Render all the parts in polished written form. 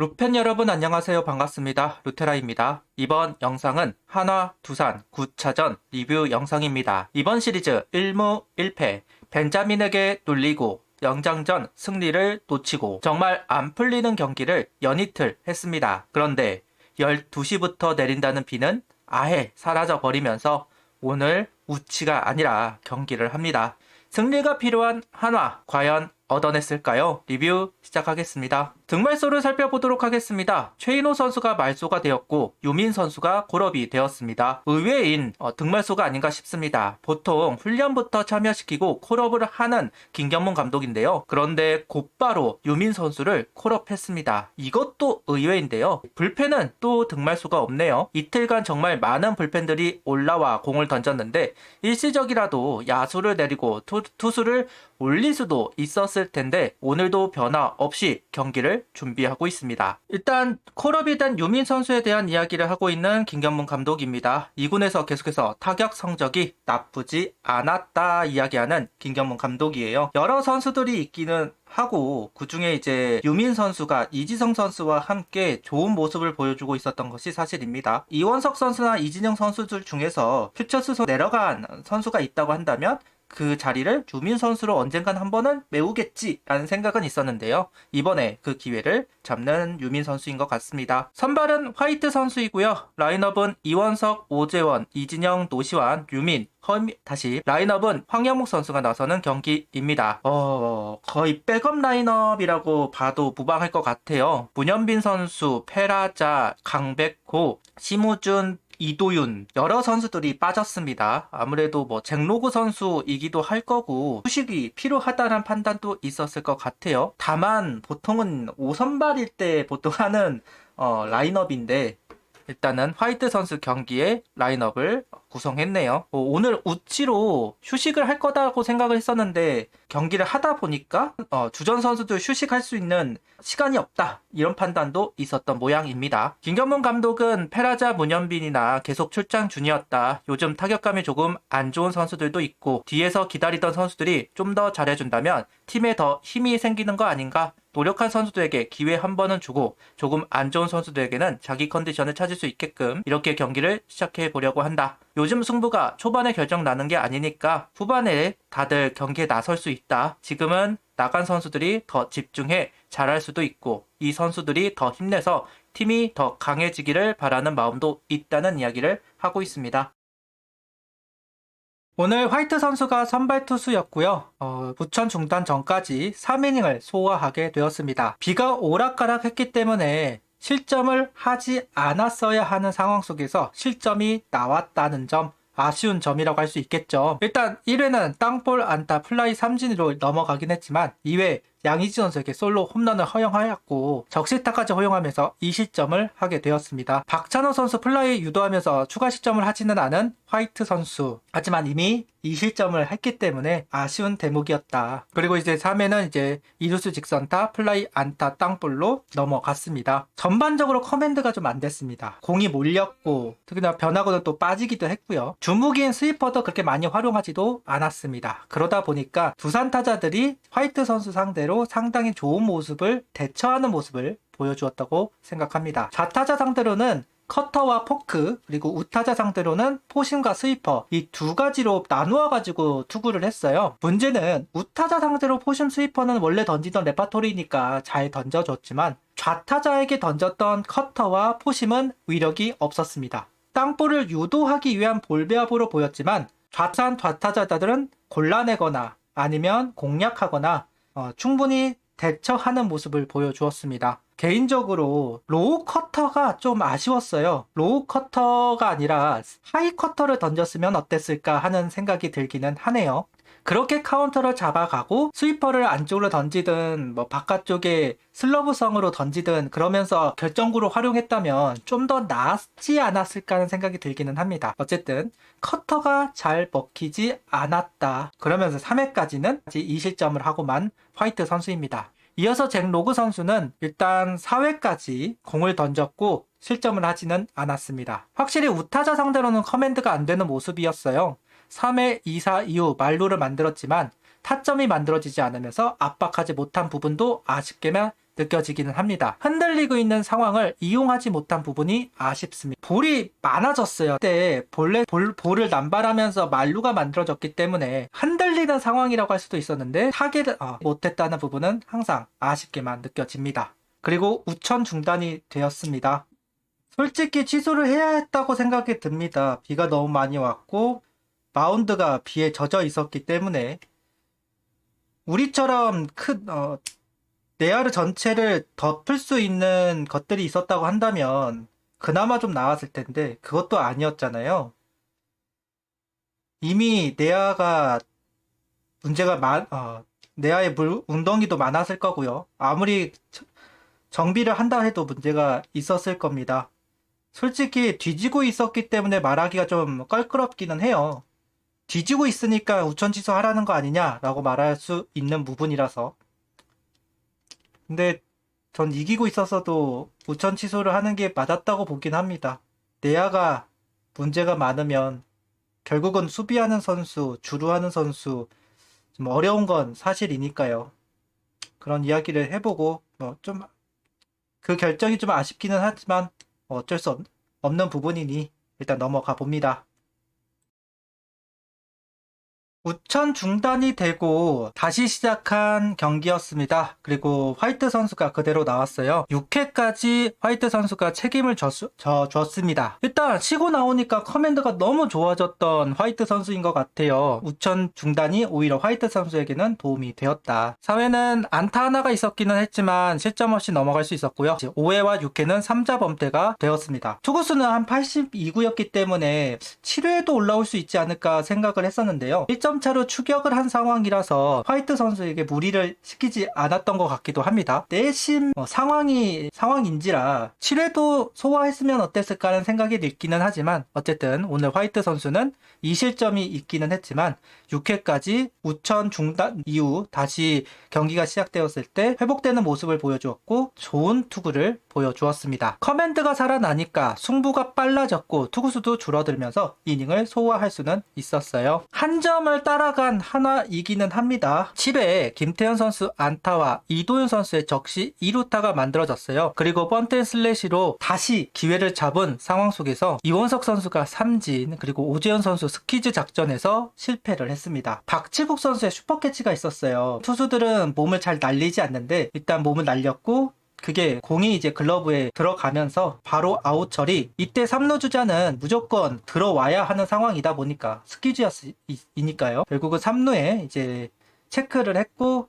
루펜 여러분 안녕하세요. 반갑습니다. 루테라입니다. 이번 영상은 한화, 두산, 9차전 리뷰 영상입니다. 이번 시리즈 1무 1패 벤자민에게 눌리고 연장전 승리를 놓치고 정말 안 풀리는 경기를 연이틀 했습니다. 그런데 12시부터 내린다는 비는 아예 사라져 버리면서 오늘 우치가 아니라 경기를 합니다. 승리가 필요한 한화 과연 얻어냈을까요? 리뷰 시작하겠습니다. 등말소를 살펴보도록 하겠습니다. 최인호 선수가 말소가 되었고 유민 선수가 콜업이 되었습니다. 의외인 등말소가 아닌가 싶습니다. 보통 훈련부터 참여시키고 콜업을 하는 김경문 감독인데요. 그런데 곧바로 유민 선수를 콜업했습니다. 이것도 의외인데요. 불펜은 또 등말소가 없네요. 이틀간 정말 많은 불펜들이 올라와 공을 던졌는데 일시적이라도 야수를 내리고 투수를 올릴 수도 있었을 텐데 오늘도 변화 없이 경기를 준비하고 있습니다. 일단 콜업이 된 유민 선수에 대한 이야기를 하고 있는 김경문 감독입니다. 2군에서 계속해서 타격 성적이 나쁘지 않았다 이야기하는 김경문 감독이에요. 여러 선수들이 있기는 하고 그 중에 이제 유민 선수가 이지성 선수와 함께 좋은 모습을 보여주고 있었던 것이 사실입니다. 이원석 선수나 이진영 선수들 중에서 퓨처스로 내려간 선수가 있다고 한다면 그 자리를 유민 선수로 언젠간 한 번은 메우겠지라는 생각은 있었는데요. 이번에 그 기회를 잡는 유민 선수인 것 같습니다. 선발은 화이트 선수이고요. 라인업은 이원석, 오재원, 이진영, 노시환, 유민, 다시 라인업은 황영목 선수가 나서는 경기입니다. 거의 백업 라인업이라고 봐도 무방할 것 같아요. 문현빈 선수, 페라자, 강백호, 심우준, 이도윤 여러 선수들이 빠졌습니다. 아무래도 잭로그 선수이기도 할 거고 휴식이 필요하다는 판단도 있었을 것 같아요. 다만 보통은 5선발일 때 보통 하는 라인업인데 일단은 화이트 선수 경기에 라인업을 구성했네요. 오늘 우치로 휴식을 할 거다라고 생각을 했었는데 경기를 하다 보니까 주전 선수들 휴식할 수 있는 시간이 없다 이런 판단도 있었던 모양입니다. 김경문 감독은 페라자 문현빈이나 계속 출장 중이었다. 요즘 타격감이 조금 안 좋은 선수들도 있고 뒤에서 기다리던 선수들이 좀 더 잘해준다면 팀에 더 힘이 생기는 거 아닌가? 노력한 선수들에게 기회 한 번은 주고 조금 안 좋은 선수들에게는 자기 컨디션을 찾을 수 있게끔 이렇게 경기를 시작해 보려고 한다. 요즘 승부가 초반에 결정 나는 게 아니니까 후반에 다들 경기에 나설 수 있다. 지금은 나간 선수들이 더 집중해 잘할 수도 있고 이 선수들이 더 힘내서 팀이 더 강해지기를 바라는 마음도 있다는 이야기를 하고 있습니다. 오늘 화이트 선수가 선발 투수였고요. 부천 중단 전까지 3이닝을 소화하게 되었습니다. 비가 오락가락했기 때문에 실점을 하지 않았어야 하는 상황 속에서 실점이 나왔다는 점 아쉬운 점이라고 할 수 있겠죠. 일단 1회는 땅볼 안타 플라이 삼진으로 넘어가긴 했지만 2회 양의지 선수에게 솔로 홈런을 허용하였고 적시타까지 허용하면서 2실점을 하게 되었습니다. 박찬호 선수 플라이 유도하면서 추가 실점을 하지는 않은 화이트 선수. 하지만 이미 2실점을 했기 때문에 아쉬운 대목이었다. 그리고 이제 3회는 이제 이루수 직선타 플라이 안타 땅볼로 넘어갔습니다. 전반적으로 커맨드가 좀 안 됐습니다. 공이 몰렸고 특히나 변화구는 또 빠지기도 했고요. 주무기인 스위퍼도 그렇게 많이 활용하지도 않았습니다. 그러다 보니까 두산 타자들이 화이트 선수 상대로 상당히 좋은 모습을 대처하는 모습을 보여주었다고 생각합니다. 좌타자 상대로는 커터와 포크 그리고 우타자 상대로는 포심과 스위퍼 이 두 가지로 나누어 가지고 투구를 했어요. 문제는 우타자 상대로 포심 스위퍼는 원래 던지던 레파토리니까 잘 던져줬지만 좌타자에게 던졌던 커터와 포심은 위력이 없었습니다. 땅볼을 유도하기 위한 볼배합으로 보였지만 좌타자들은 골라내거나 아니면 공략하거나 충분히 대처하는 모습을 보여주었습니다. 개인적으로 로우 커터가 좀 아쉬웠어요. 로우 커터가 아니라 하이 커터를 던졌으면 어땠을까 하는 생각이 들기는 하네요. 그렇게 카운터를 잡아가고 스위퍼를 안쪽으로 던지든 바깥쪽에 슬러브성으로 던지든 그러면서 결정구로 활용했다면 좀 더 나았지 않았을까 하는 생각이 들기는 합니다. 어쨌든 커터가 잘 먹히지 않았다. 그러면서 3회까지는 2실점을 하고만 화이트 선수입니다. 이어서 잭 로그 선수는 일단 4회까지 공을 던졌고 실점을 하지는 않았습니다. 확실히 우타자 상대로는 커맨드가 안 되는 모습이었어요. 3회 2사 이후 말루를 만들었지만 타점이 만들어지지 않으면서 압박하지 못한 부분도 아쉽게만 느껴지기는 합니다. 흔들리고 있는 상황을 이용하지 못한 부분이 아쉽습니다. 볼이 많아졌어요. 그때 볼을 남발하면서 만루가 만들어졌기 때문에 흔들리는 상황이라고 할 수도 있었는데 타겟을 못했다는 부분은 항상 아쉽게만 느껴집니다. 그리고 우천 중단이 되었습니다. 솔직히 취소를 해야 했다고 생각이 듭니다. 비가 너무 많이 왔고 마운드가 비에 젖어 있었기 때문에 우리처럼 큰 내야르 전체를 덮을 수 있는 것들이 있었다고 한다면 그나마 좀 나았을 텐데 그것도 아니었잖아요. 이미 내야가 내야의 물 웅덩이도 많았을 거고요. 아무리 정비를 한다 해도 문제가 있었을 겁니다. 솔직히 뒤지고 있었기 때문에 말하기가 좀 껄끄럽기는 해요. 뒤지고 있으니까 우천 취소하라는 거 아니냐라고 말할 수 있는 부분이라서. 근데 전 이기고 있었어도 우천 취소를 하는 게 맞았다고 보긴 합니다. 내야가 문제가 많으면 결국은 수비하는 선수, 주루하는 선수 좀 어려운 건 사실이니까요. 그런 이야기를 해보고 좀 그 결정이 좀 아쉽기는 하지만 어쩔 수 없는 부분이니 일단 넘어가 봅니다. 우천 중단이 되고 다시 시작한 경기였습니다. 그리고 화이트 선수가 그대로 나왔어요. 6회까지 화이트 선수가 책임을 졌습니다. 일단 치고 나오니까 커맨드가 너무 좋아졌던 화이트 선수인 것 같아요. 우천 중단이 오히려 화이트 선수에게는 도움이 되었다. 4회는 안타 하나가 있었기는 했지만 실점 없이 넘어갈 수 있었고요. 5회와 6회는 3자 범퇴가 되었습니다. 투구수는 한 82구였기 때문에 7회에도 올라올 수 있지 않을까 생각을 했었는데요. 1점 차로 추격을 한 상황이라서 화이트 선수에게 무리를 시키지 않았던 것 같기도 합니다. 내심 상황인지라 7회도 소화했으면 어땠을까 하는 생각이 들기는 하지만 어쨌든 오늘 화이트 선수는 2실점이 있기는 했지만 6회까지 우천 중단 이후 다시 경기가 시작되었을 때 회복되는 모습을 보여주었고 좋은 투구를 보여주었습니다. 커맨드가 살아나니까 승부가 빨라졌고 투구수도 줄어들면서 이닝을 소화할 수는 있었어요. 한 점을 따라간 한화 이기는 합니다. 7회에 김태현 선수 안타와 이도윤 선수의 적시 2루타가 만들어졌어요. 그리고 번트 슬래시로 다시 기회를 잡은 상황 속에서 이원석 선수가 삼진 그리고 오재현 선수 스퀴즈 작전에서 실패를 했습니다. 박치국 선수의 슈퍼캐치가 있었어요. 투수들은 몸을 잘 날리지 않는데 일단 몸을 날렸고 그게 공이 이제 글러브에 들어가면서 바로 아웃 처리. 이때 3루 주자는 무조건 들어와야 하는 상황이다 보니까 스퀴즈였으니까요. 결국은 3루에 이제 체크를 했고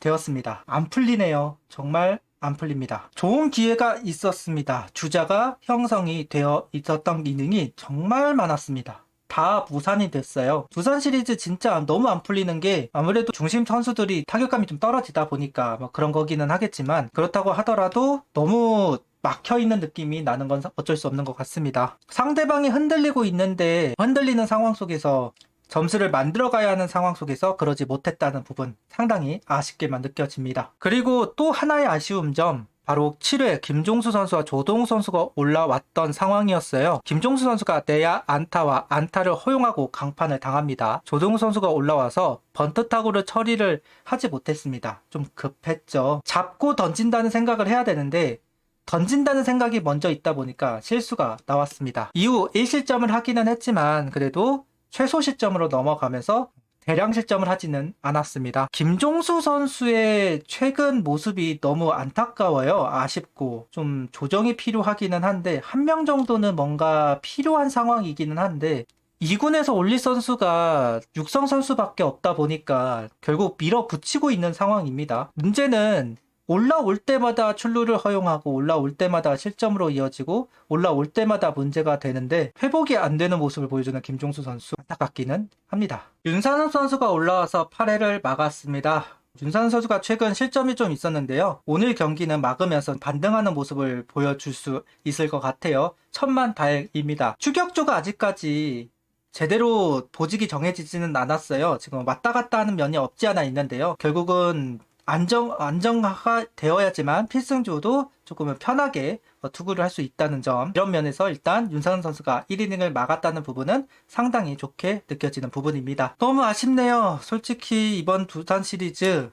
되었습니다. 안 풀리네요. 정말 안 풀립니다. 좋은 기회가 있었습니다. 주자가 형성이 되어 있었던 이닝이 정말 많았습니다. 다 무산이 됐어요. 두산 시리즈 진짜 너무 안 풀리는 게 아무래도 중심 선수들이 타격감이 좀 떨어지다 보니까 뭐 그런 거기는 하겠지만 그렇다고 하더라도 너무 막혀있는 느낌이 나는 건 어쩔 수 없는 것 같습니다. 상대방이 흔들리고 있는데 흔들리는 상황 속에서 점수를 만들어가야 하는 상황 속에서 그러지 못했다는 부분 상당히 아쉽게만 느껴집니다. 그리고 또 하나의 아쉬운 점 바로 7회 김종수 선수와 조동욱 선수가 올라왔던 상황이었어요. 김종수 선수가 내야 안타와 안타를 허용하고 강판을 당합니다. 조동욱 선수가 올라와서 번트 타구를 처리를 하지 못했습니다. 좀 급했죠. 잡고 던진다는 생각을 해야 되는데 던진다는 생각이 먼저 있다 보니까 실수가 나왔습니다. 이후 1실점을 하기는 했지만 그래도 최소 실점으로 넘어가면서 대량 실점을 하지는 않았습니다. 김종수 선수의 최근 모습이 너무 안타까워요. 아쉽고 좀 조정이 필요하기는 한데 한 명 정도는 뭔가 필요한 상황이기는 한데 2군에서 올릴 선수가 육성 선수밖에 없다 보니까 결국 밀어붙이고 있는 상황입니다. 문제는 올라올 때마다 출루를 허용하고 올라올 때마다 실점으로 이어지고 올라올 때마다 문제가 되는데 회복이 안 되는 모습을 보여주는 김종수 선수 안타깝기는 합니다. 윤상현 선수가 올라와서 8회를 막았습니다. 윤상현 선수가 최근 실점이 좀 있었는데요. 오늘 경기는 막으면서 반등하는 모습을 보여줄 수 있을 것 같아요. 천만다행입니다. 추격조가 아직까지 제대로 보직이 정해지지는 않았어요. 지금 왔다 갔다 하는 면이 없지 않아 있는데요. 결국은 안정화가 되어야지만 필승조도 조금은 편하게 투구를 할 수 있다는 점, 이런 면에서 일단 윤상현 선수가 1이닝을 막았다는 부분은 상당히 좋게 느껴지는 부분입니다. 너무 아쉽네요. 솔직히 이번 두산 시리즈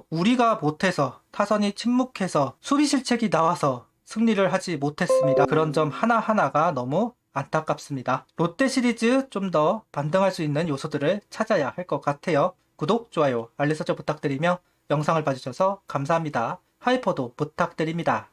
우리가 못해서 타선이 침묵해서 수비 실책이 나와서 승리를 하지 못했습니다. 그런 점 하나하나가 너무 안타깝습니다. 롯데 시리즈 좀 더 반등할 수 있는 요소들을 찾아야 할 것 같아요. 구독, 좋아요, 알림 설정 부탁드리며 영상을 봐주셔서 감사합니다. 하이퍼도 부탁드립니다.